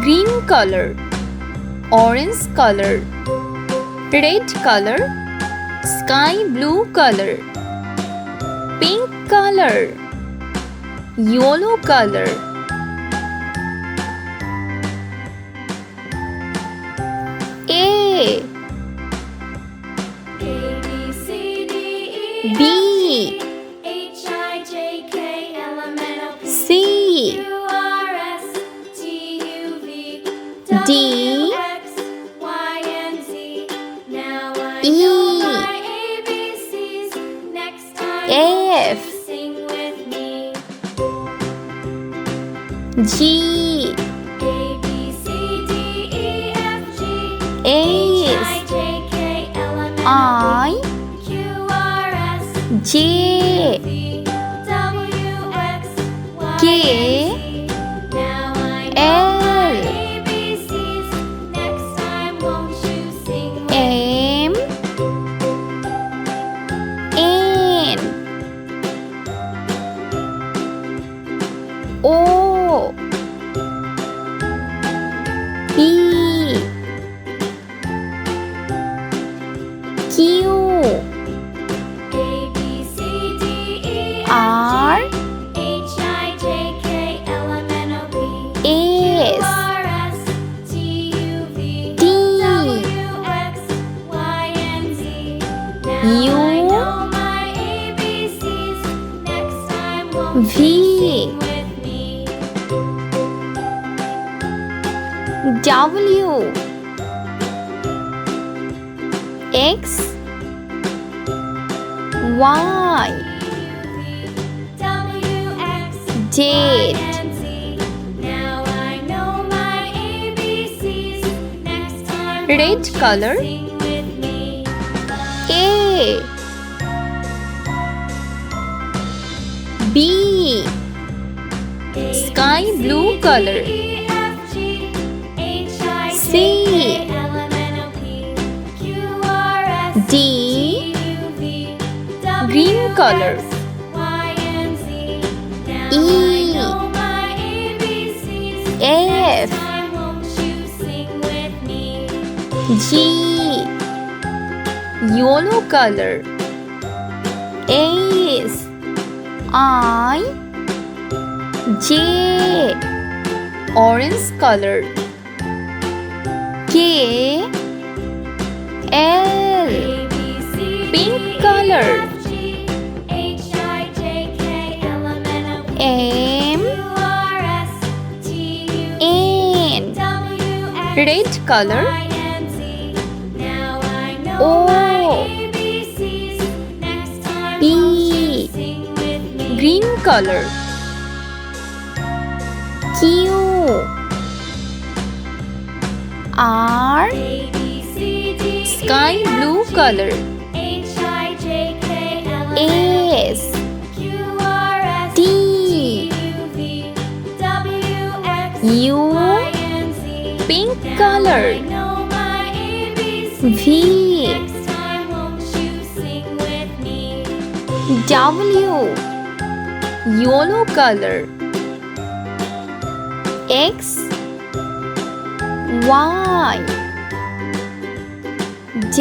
Green color, orange color, red color, sky blue color, pink color, yellow color. A B C D E F G H I J K L M N O P Q R S T U V W X Y Z red color A B sky blue color C D green color E F G yellow color S I J orange color K L pink color M N red color O P green color Q R sky blue color S T U pink color V W yellow color X Y Z